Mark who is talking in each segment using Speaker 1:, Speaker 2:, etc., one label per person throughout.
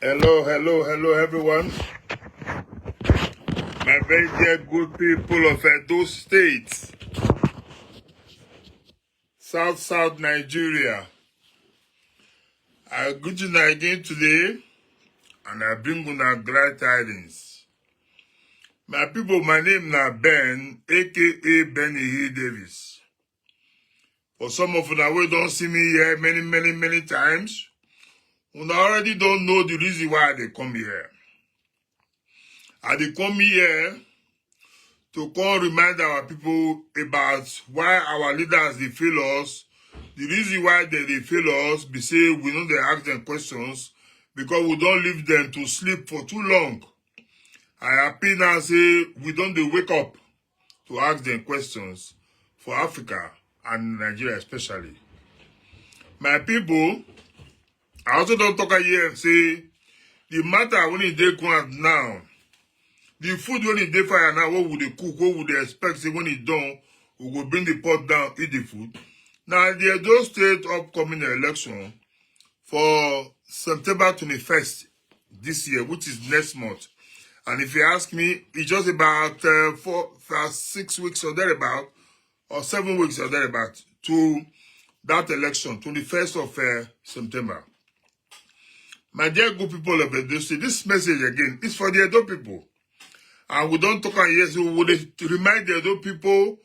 Speaker 1: Hello, everyone. My very dear good people of Edo State, South Nigeria. I greet you again today, and I bring you glad tidings. My people, my name is Ben, aka Benny Hill Davis. For some of you who don't see me here many times, you already don't know the reason why they come here. And they come here to come remind our people about why our leaders they fail us. The reason why they fail us be say we know they ask them questions because we don't leave them to sleep for too long. I happy now say we don't they wake up to ask them questions for Africa and Nigeria especially. My people, I also don't talk here say the matter when it dey ground now. The food when it dey fire now, what would they cook? What would they expect? Say when it done, we go bring the pot down, eat the food. Now, the Edo State upcoming election for September 21st this year, which is next month. And if you ask me, it's just about 6 weeks or thereabout, or 7 weeks or thereabout, to that election, 21st of September. My dear good people of Edo State, this message again is for the Edo people. And we don't talk here, so we will remind the Edo people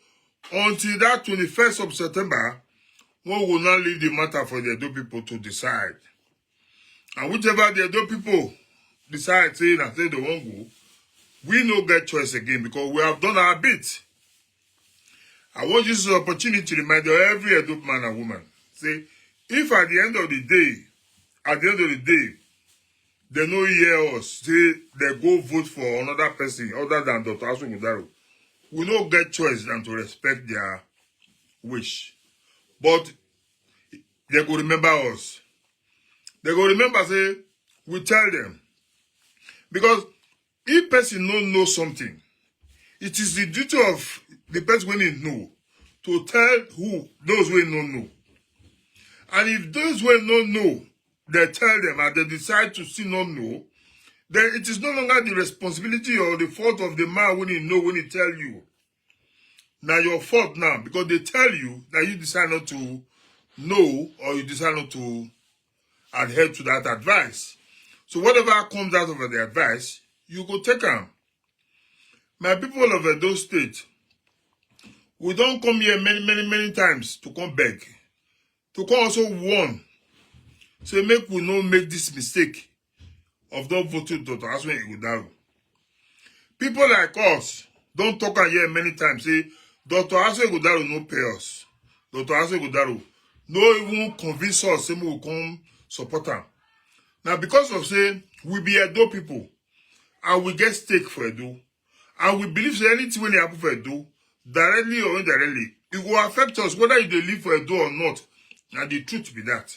Speaker 1: until that 21st of September, we will not leave the matter for the Edo people to decide. And whichever the Edo people decide, say they won't go, we no get choice again because we have done our bit. I want to use this opportunity to remind every Edo man and woman, say, if at the end of the day, they no hear us, say they go vote for another person other than Dr. Asu Mudaro, we no get choice than to respect their wish. But they go remember us. They go remember, say, we tell them. Because if person don't know something, it is the duty of the person when he know to tell those who don't know. And if those who don't know, they tell them and they decide to still not know, then it is no longer the responsibility or the fault of the man when he know, when he tell you. Now your fault now, because they tell you that you decide not to know or you decide not to adhere to that advice. So whatever comes out of the advice, you go take them. My people of Edo State, we don't come here many times to come beg. To come also warn. Say make we not make this mistake of not voting Dr. Asu Ighodalo. People like us don't talk here many times. Say Dr. Asu Ighodalo no pay us. Dr. Asu Ighodalo no even convince us say we will come support him. Now because of say we be Edo people and we get stake for Edo and we believe that anything when it happen for Edo, directly or indirectly, it will affect us whether you live for Edo or not. And the truth be that.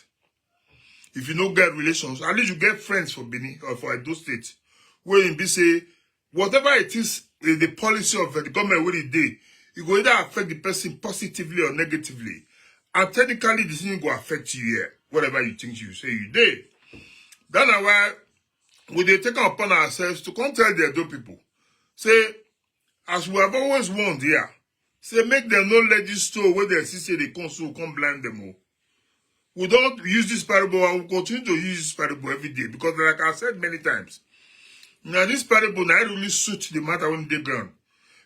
Speaker 1: If you don't get relations, at least you get friends for Benin or for Edo State. Where you be say, whatever it is, the policy of the government where it dey, it will either affect the person positively or negatively. And technically, this thing will affect you here, whatever you think you say you did. That's why we dey take upon ourselves to come tell the Edo people, say, as we have always warned here, say make them not let this store where they see say they come blind them all. We don't use this parable and we continue to use this parable every day because like I said many times, now this parable now really suits the matter when they ground.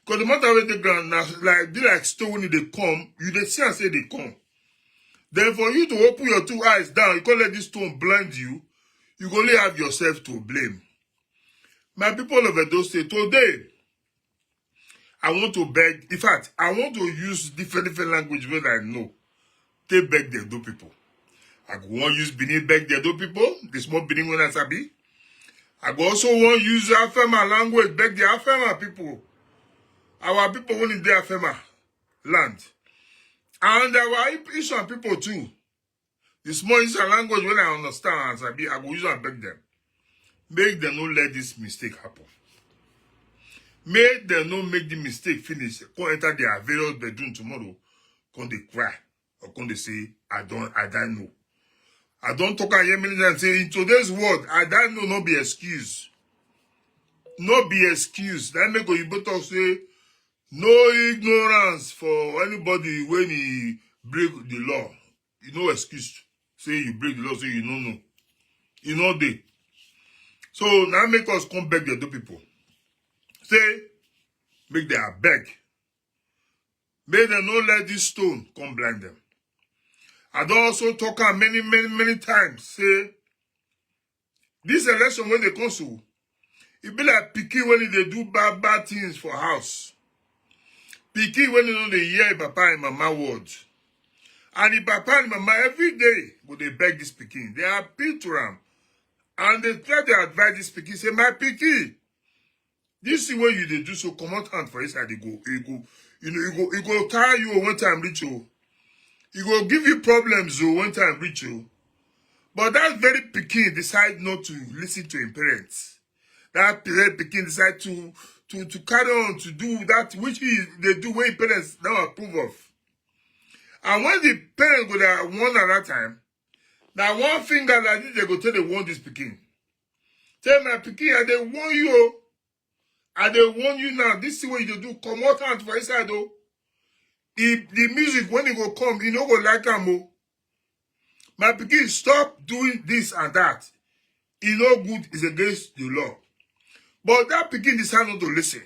Speaker 1: Because the matter when they ground now like store when they come, you they see and say they come. Then for you to open your two eyes down, you can't let this stone blind you, you only have yourself to blame. My people of Edo State, today, I want to beg, in fact, I want to use different language where I know. They beg the Edo people. I go want use Benin beg the Edo people, the small Benin when I sabi. I go also want use Afema language beg the Afema people. Our people when in the Afema land. And our Ishan people too. The small Ishan language when I understand and sabi, I go use and beg them. Make them not let this mistake happen. Make them not make the mistake finish. Come enter their various bedroom tomorrow. Come they cry. Or come they say, I don't know. I don't talk and hear many times say in today's world, I don't know no be excuse. No be excuse. That make you talk say no ignorance for anybody when he break the law. You no excuse. Say you break the law, say you no know. You know they. So now make us come beg the other people. Say, make them beg. Make them not let this stone come blind them. I don't also talk many times. Say, this election when they come to, it be like pikin when they do bad things for house. Pikin when they know they hear papa and mama words. And the papa and mama every day go they beg this pikin. They appeal to them. And they try to advise this pikin. Say, my pikin, this is what you they do so come out hand for inside they go. He go carry you one time reach you. He go give you problems one time reach you. But that very pikin decide not to listen to his parents. That pikin decide to carry on to do that which they do when his parents don't approve of. And when the parents go there one at that time, now one finger like this they go tell they want this pikin. Tell my pikin, and they warn you. And they warn you now, this is what you do. Come out hand for inside though. If the music when it go come, you know go like them. My pikin, stop doing this and that. It's no good, it's against the law. But that pikin decide not to listen.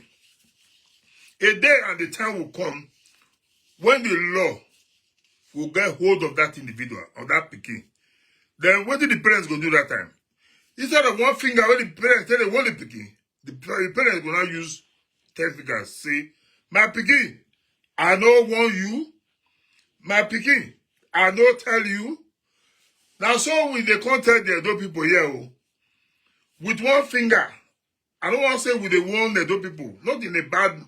Speaker 1: A day and the time will come when the law will get hold of that individual, of that pikin. Then what did the parents go do that time? Instead of one finger, when the parents tell they want the pikin, the parents will now use 10 fingers. Say, my pikin, I no want you. My pikin, I no tell you. Now, so when they can't tell the other people here, with one finger, I don't want to say with the one the other people, not in a bad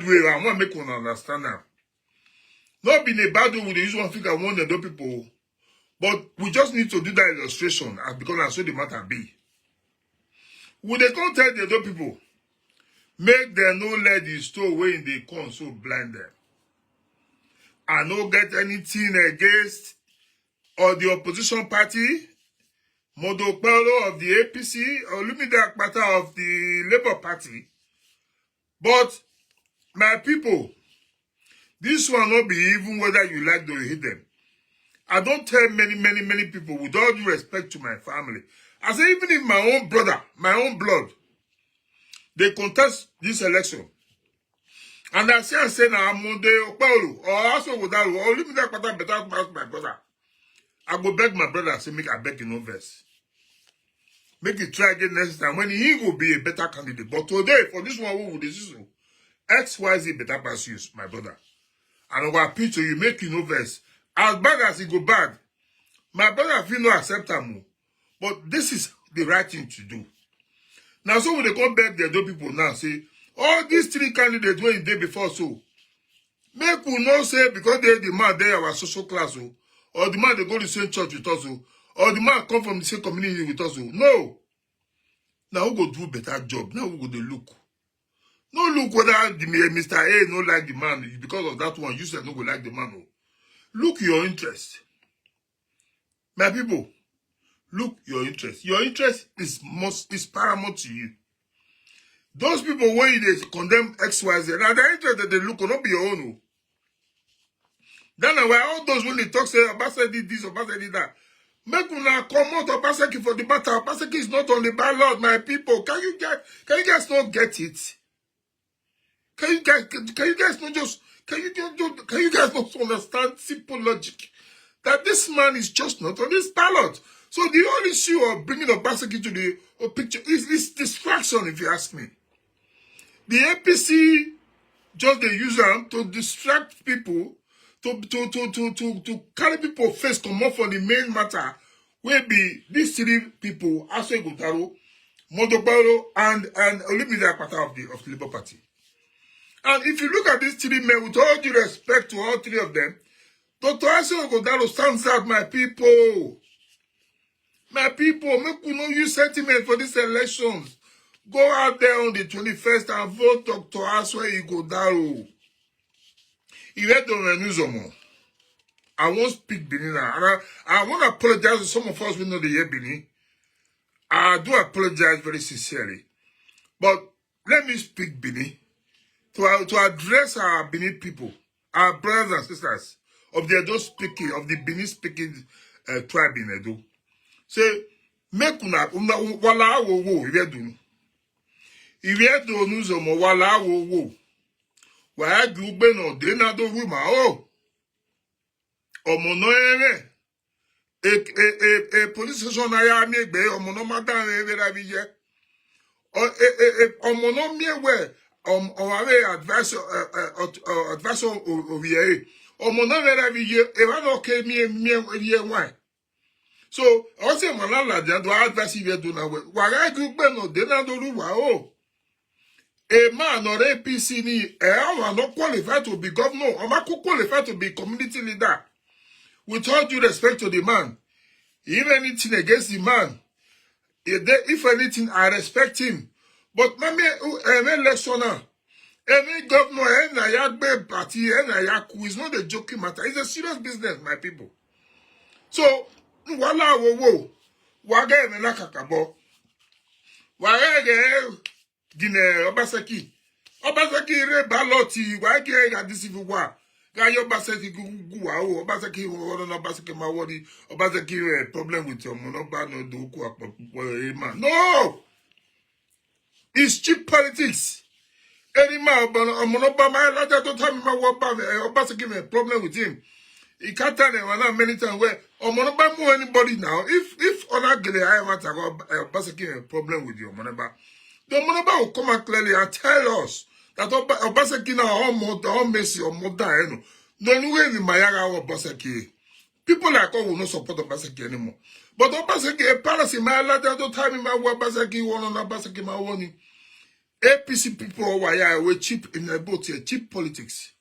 Speaker 1: way. I want to make one understand now. Not in a bad way with the use one finger, one the other people. But we just need to do that illustration because that's so the matter be. When they can't tell the other people, make them no let the store where they come so blind them. I no get anything against or the opposition party, Modokpelo of the APC, or Lumide Akpata of the Labour Party. But my people, this will not be even whether you like or you hate them. I don't tell many people with all due respect to my family. I say even if my own brother, my own blood, they contest this election. And I say now I'm Monday or also without or Lumide Akpata better pass my brother. I go beg my brother and say, make I beg you no verse. Make it try again next time when he will be a better candidate. But today, for this one, who will decision? XYZ better pass you, my brother. And I will appeal to you, make you no verse. As bad as it go bad, my brother feel no accept him. But this is the right thing to do. Now, so when they come back, the other people now say, all these three candidates were in day before so. Make we not say because they the man they our social class or the man they go to the same church with us or the man come from the same community with us. No. Now who go do better job? Now who go they look? No look whether the Mr. A no like the man because of that one. You said no go like the man. Look your interest. My people, look your interest. Your interest is paramount to you. Those people when they condemn XYZ, now the interest that they look will not be your own. Then why all those when they talk say Obasa did this, Obasa did that. Make una come out Obaseki for the matter. Obaseki is not on the ballot, my people. Can you guys not get it? Can you guys not understand simple logic? That this man is just not on this ballot. So the only issue of bringing Obaseki to the picture is distraction, if you ask me. The APC just they use them to distract people, to carry people face come up for the main matter, will be these three people, Aswe Gutaro, Modokpelo, and Olumide Akpata of the Labour Party. And if you look at these three men, with all due respect to all three of them, Dr. Aswe Gutaro stands out, my people. My people, make we no use sentiment for these elections. Go out there on the 21st and vote Dr. Aswe Ighodalo. Il est dans la news au monde. I won't speak Benin now. And I want to apologize to some of us who know the year Benin. I do apologize very sincerely. But let me speak Benin to address our Benin people, our brothers and sisters of the Edo speaking, of the Benin speaking tribe in Edo. Say, make una wala wo ivedu. Ivedu nuzo mo wala wo. Wa gbe no de na do ru ma o. Omo no ere. Police station na ya mi egbe omo no ma dan ere ra bi je. Omo no mi we our advice advice over here. Omo no ere bi je e wa no ke mi ye wan. So, also, Manala, do advice you do now. Why do no de na do ru wa o. A man or APC ni are not qualified to be governor, or not qualified to be community leader. With all due respect to the man, even anything against the man, if anything, I respect him. But mami, every lecturer, every governor, any yagbe party, any yaku is not a joking matter. It's a serious business, my people. So, wala wo, waga me la kakabo, waga Gine Obaseki re baloti wage ga disivu wa ga yo Obaseki guwa o Obaseki woro na Obaseki ma wori Obaseki problem with your no ba no do ku apopo man. No, it's cheap politics. Any man omonoba ma la to time ma wo ba Obaseki problem with him. He can't tell them many times where omonoba mo anybody now if onagele I want to go Obaseki problem with you omonoba. The Monoba will come out clearly and tell us that Obaseki now all Messi or Moda. No way in Mayaga or Obaseki. People like us will not support Obaseki anymore. But Obaseki, a palace in my life, at the time in my Obaseki, one on Obaseki, my one. APC people were cheap in the boat here, cheap politics.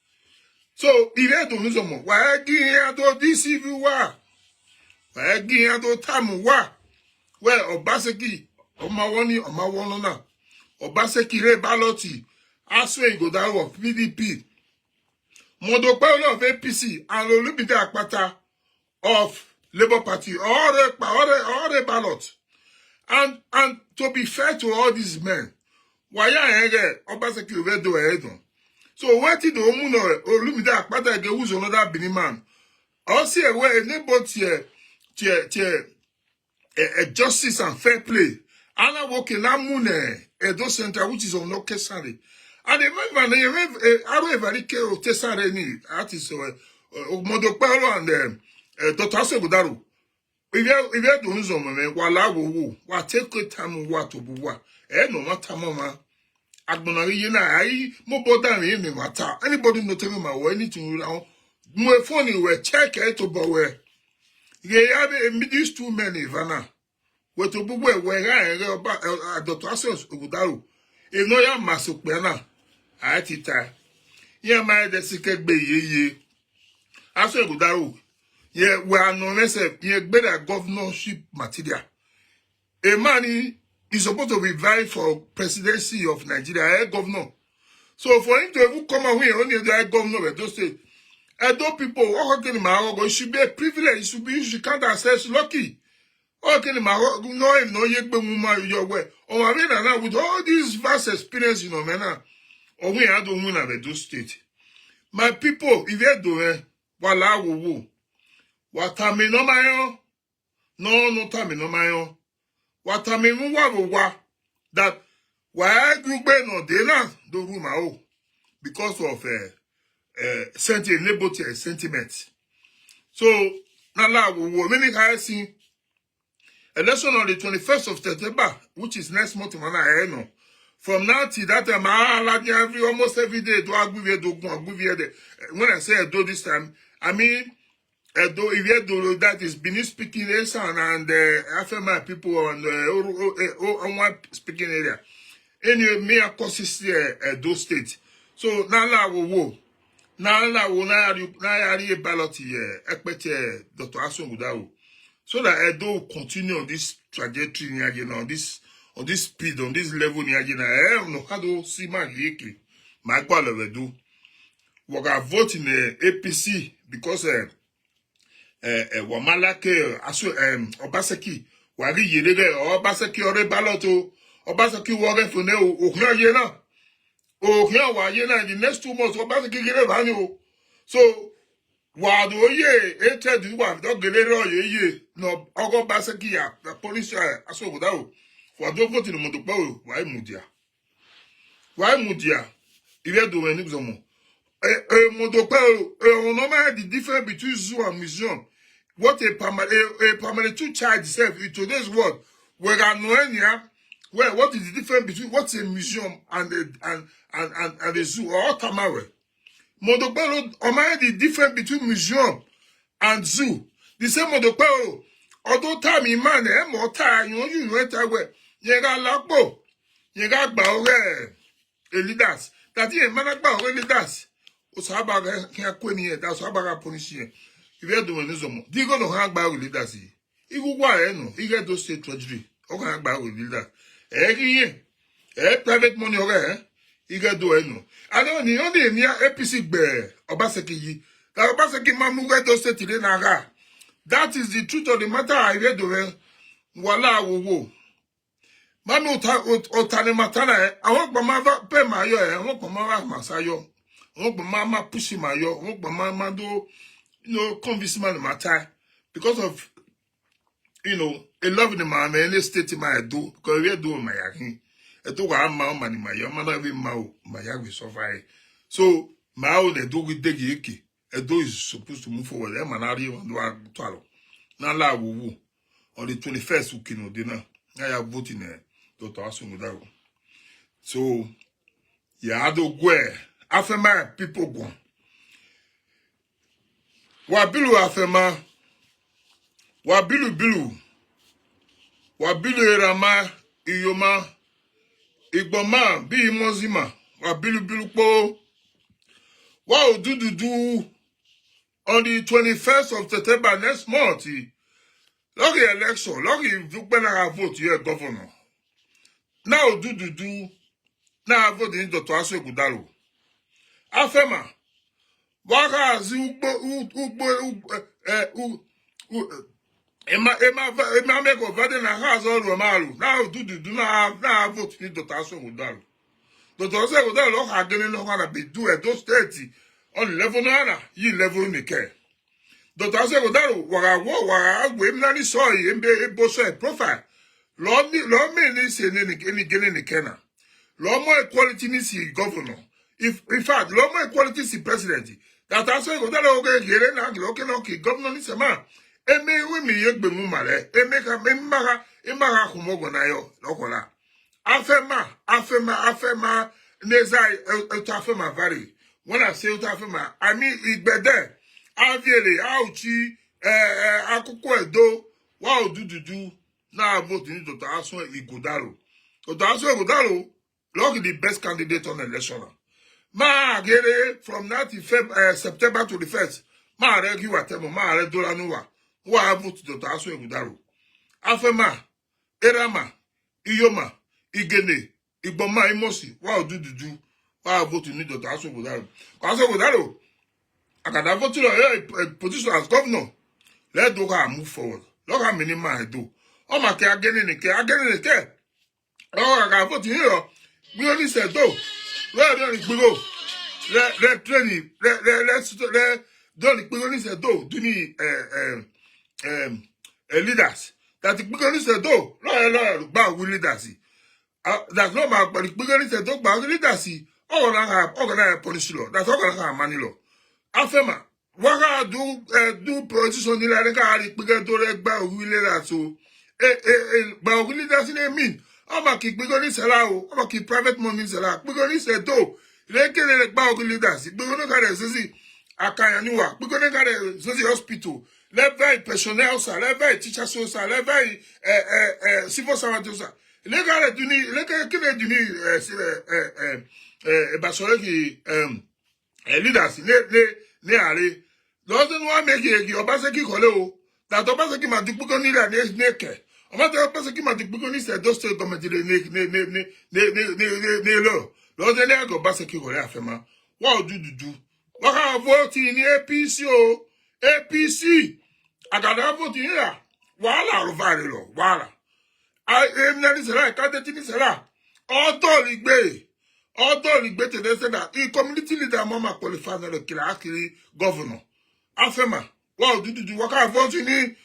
Speaker 1: So, if you don't know more, why again to this if you were? Why again to time wa? Well, Obaseki, on my one now. Obaseki re baloti, Aswe Igodaru of PDP, Modokpelo of APC, and Olumide Akpata of Labour Party, all the ballot. And to be fair to all these men, why Obaseki re do edo. So what did the Omuno Olumide Akpata get who's another Benin man? Also a neighbor justice and fair play. Ana woke na mune Edo Center, which is on Okesare. And remember, I very care of Tesare ni artist Modokpelo and Dr. Asegudaru. If you don't know me, wala wo wa take time wa to buwa. No matter mama. Agbonari yena ai mo boda me me matter. Anybody no tell me my way anything now. Mo phone we check it to bowe. Ye have these two men Ivana. What to buwe where Dr. Asegudaru. If no ya masukpena. Atita. Ye ma de sikek be ye. Asegudaru. Ye we are no nese ye better governorship material. A man is supposed to be vying for presidency of Nigeria, governor. So for him to even come away only the governor of those states, Edo people, it should be a privilege. You should count ourselves lucky. Okay, no, your way. Or I mean, now with all these vast experience, man, or we had to win at Edo State. My people, if you do wala wo. Watame no mayo. No tame no mayo. Watame wa that why group no de na do room because of sentiment. So na la wo many guys see election on the 21st of September, which is next month no. From now till that time, almost every day do when I say do this time, I mean though if you that is Benin speaking Esan and FMI people on one speaking area. Anyway, me a consist Edo State. So now la wo. Now la wo na yari ballot here. Ekpete Dr. Asegudaru. So that Edo will continue on this trajectory on this speed, on this level I don't know how to see my vehicle. My quality do. We got vote in the APC because Wamalake aso Obaseki wari yelege Obaseki ore baloto Obaseki wore fune ohia yena ohia wa yena in the next 2 months Obaseki gele bani o so wado ye eted wa do gele ro ye no ogo Obaseki ya the police aso goda o wado vote no moto pa o why mudia ile do eni gzomo moto pa o no ma the difference between zoo and museum. What a permanent two child self in today's world. Where well, what is the difference between what's a museum and a zoo or tamare? Modopero, the difference between museum and zoo. The same modopero. Although time in man, more time, you know it away. You got lakbo. You got baure leaders. That is man about leaders. Osaba can queen that's about police. If you do anything, do you go to hang back with leaders? If you go, you get those state treasury. Okay, hang back with leaders. Private money over you get do anything. I don't need only near APC bear Obaseki. That Obaseki mamu get those state today naga. That is the truth of the matter. I read the wala wo. Mami otane matana. I want mama pay my yo. I want mama masayo. I want mama push my yo. I want mama do. Convince man matter because of a love in the man and a state in my do because we are doing my yakin. I told her money my young man having my young will survive. So my own a do with the yiki. A do is supposed to move forward. I'm an area on the 12. Now la woo on the 21st weekend dinner. I have voting Dr. Asumudago. So yeah, I do go after my people go. Wabilu afema, wabilu erama, iyoma, igboma, bi imozima, wabilu po, wa do on the 21st of September next month, lucky election, lucky vukbena vote here governor. Now do, now vote in Dr. Aso Gudalo. Afema, waka zi Emma make of Vaden and has all Romaru. Now do not vote in Dr. Aso Gudalo. Dr. Aso Gudalo had getting no one be do at those 30 on level nana, ye level in the care. Dr. Aso Gudalo, wara women saw him be a boss profile. Lord me this in any getting the kenna. Law more equality is governor. If in fact, law more equality is president. That also go that okay here na okay governor ni sama. Eme we mi yegbe mu mare. Eme ka emara kumogo na yo lokola. Afema neza utafema vari. When I say utafema, I mean igbede. Aviele auchi akoko edo wa do na vote ni Dr. Aso Ighodalo. Dr. Aso Ighodalo look the best candidate on the election. Ma gere from 9th September to the 1st. Ma regi watemo ma re dola nuwa. Wa vote Dr. Aso Ighodalo. Afema, erama, iyoma, igene, igboma imosi. Wa do. Wa vote ni Dr. Aso Ighodalo. Aso Ighodalo. Akada vote a position as governor. Let Doka move forward. Look how many man do. Oh my God, again in the care. Oh, I got vote here. We only said though. Well, don't go. Let training. Let's don't we only said though. Do need leaders. That we only said though. No, about we leaders. That's not about but we only said though about leaders. Organize police law. That's organize money law. Afema. Waka do position in the car. We get to let by we leaders so. But we leaders in mean. I'm a kick because it's allowed. I'm a kick private money is allowed. Because it's a do. They can't let back leaders. We're going to get a Zizi Akayaniwa. We're going to get a Zizi hospital. Let by personnel, sir. Let by teachers, sir. Let by civil servants, sir. Let get do need. Let get do need. Basoleki leaders. Ne are. Doesn't want make it. Obaseki kole. That Obaseki ma do because need a naked. On va te passer qui m'a dit que c'est d'autres comme dit ne lo l'autre ne go passer qui va faire ma wa du wa vote ni APC Agada vote here. Wala rovare lo. Wala. I am not Israel. Can't Israel. Auto ligbe. Auto ligbe to say that the community leader mama qualified the killer governor. Afema. Wow, do what kind of vote you need?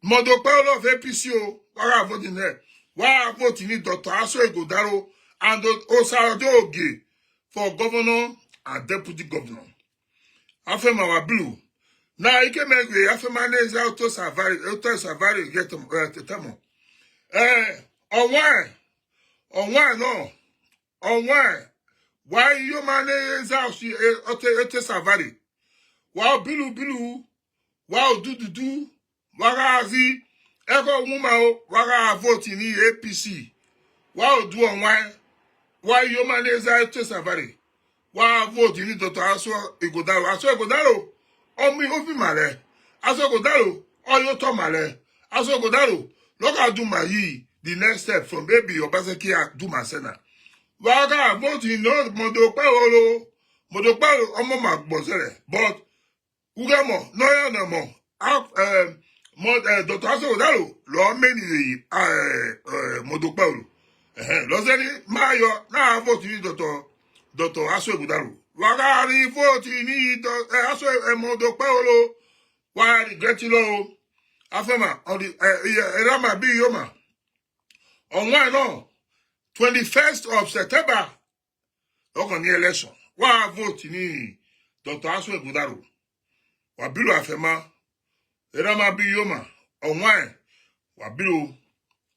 Speaker 1: Modo Paulo of APCO. What kind of vote in there? What vote you need Dr. Aso Egodaro and Osarado Oge for governor and deputy governor. Afema wa blue. Now, I can make the Afemanes auto savari get to tamo. On why, no? On why you man is out, she auto savari. Wow, bilu, wow, do, wagazi, echo woman, waga vote in the APC. Wow, do on why you man is out to savari. Wow, vote in the Dr. Aso Egodaro. Omi ofi male. Aso Egodaro. Oyo to male. Aso Egodaro. Look at do my the next step from baby Obaseki do my sena. Waga vote in no Modopalo. Modopalo omo magbozere. But Ugamo, no more. Dr. Aso Egodaro. Lo many Modopalo. Lozeri Mayo na vote in Dr. Aso Egodaro. Wagari vote ni Aso Modopalo. Why regret lo? Afema on the Rama B Yoma. On why no? 21st of September. On the election. Why vote ni Dr. Aso Egodaro? Wabilu Afema. Rama B Yoma. On why? Wabilu.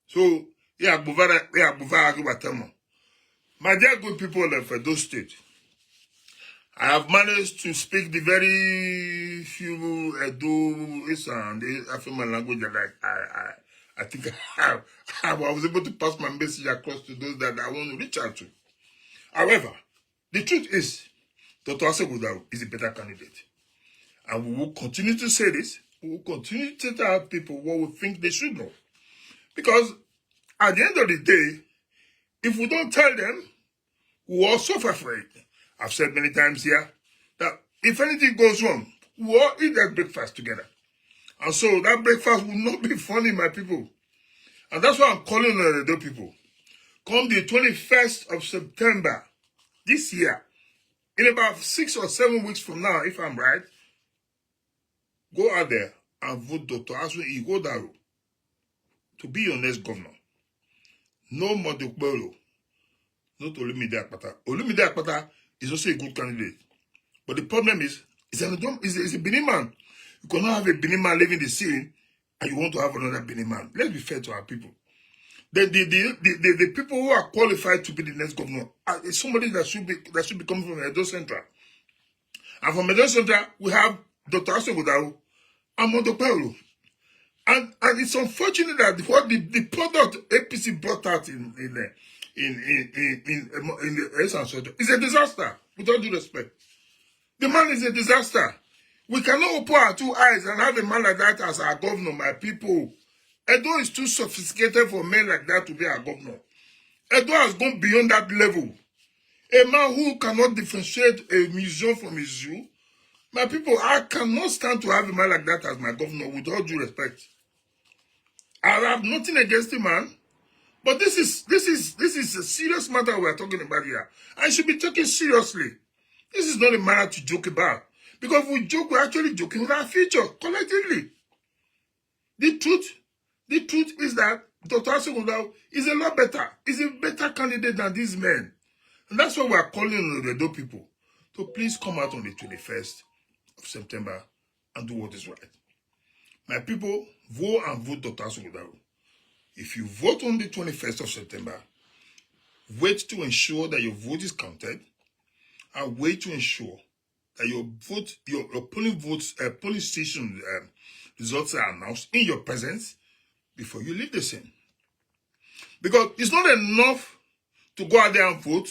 Speaker 1: So, yeah, Buvara Watemo. My dear good people of Edo State, I have managed to speak the very few Edo and the African language that I think I was able to pass my message across to those that I want to reach out to. However, the truth is, Dr. Aso Egodaro is a better candidate. And we will continue to say this. We will continue to tell people what we think they should know. Because at the end of the day, if we don't tell them, we will all suffer for it. I've said many times here that if anything goes wrong, we all eat that breakfast together. And so that breakfast will not be funny, my people. And that's why I'm calling on the people. Come the 21st of September this year, in about 6 or 7 weeks from now, if I'm right, go out there and vote Dr. Aso Egodaro to be your next governor. No Modopalo. Not Olumide Akpata. Olumide Akpata is also a good candidate. But the problem is, he's a Benin man. You cannot have a Benin man living the scene and you want to have another Benin man. Let's be fair to our people. The people who are qualified to be the next governor is somebody that should be coming from Edo Central. And from Edo Central, we have Dr. Aso Egodaro and Modopalo. And it's unfortunate that what the product APC brought out in the essence is a disaster, with all due respect. The man is a disaster. We cannot open our 2 eyes and have a man like that as our governor, my people. Edo is too sophisticated for men like that to be our governor. Edo has gone beyond that level. A man who cannot differentiate a museum from a zoo. My people, I cannot stand to have a man like that as my governor, with all due respect. I have nothing against the man, but this is a serious matter we are talking about here. I should be taken seriously. This is not a matter to joke about. Because if we joke, we're actually joking with our future, collectively. The truth is that Dr. Aso Egodaro is a lot better. He's a better candidate than these men. And that's why we are calling on the Edo people to please come out on the 21st of September and do what is right. My people, vote and vote Dr. Aso Egodaro. If you vote on the 21st of September, wait to ensure that your vote is counted, and wait to ensure that your polling station results are announced in your presence before you leave the scene. Because it's not enough to go out there and vote.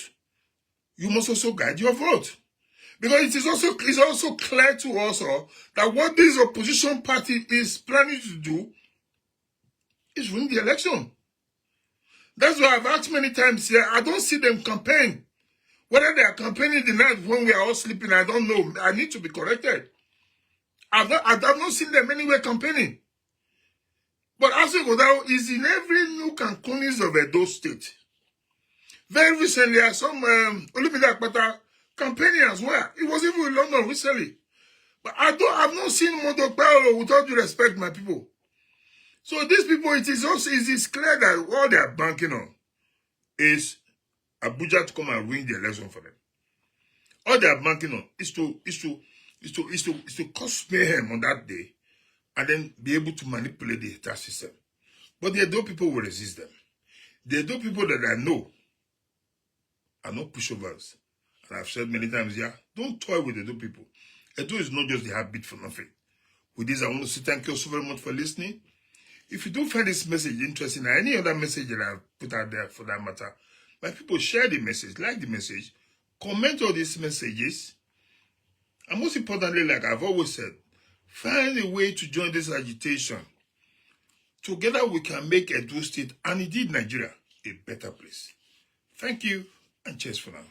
Speaker 1: You must also guide your vote. Because it's also clear to us all that what this opposition party is planning to do is win the election. That's why I've asked many times here, I don't see them campaign. Whether they are campaigning the night when we are all sleeping, I don't know. I need to be corrected. I've not seen them anywhere campaigning. But Asikodawo is in every nook and corners of Edo State. Very recently, I saw Olumide Akpata campaigning as well. It was even in London recently. But I've not seen Mondo Paolo, with all due respect, my people. So these people, it is clear that all they are banking on is Abuja to come and win the election for them. All they are banking on is to cause mayhem on that day and then be able to manipulate the entire system. But the Edo people will resist them. The Edo people that I know are not pushovers. And I've said many times here, don't toy with Edo people. Edo is not just the heartbeat for nothing. With this, I want to say thank you so very much for listening. If you do find this message interesting, or any other message that I've put out there for that matter, my people, share the message, like the message, comment all these messages, and most importantly, like I've always said, find a way to join this agitation. Together we can make Edo State, and indeed Nigeria, a better place. Thank you, and cheers for now.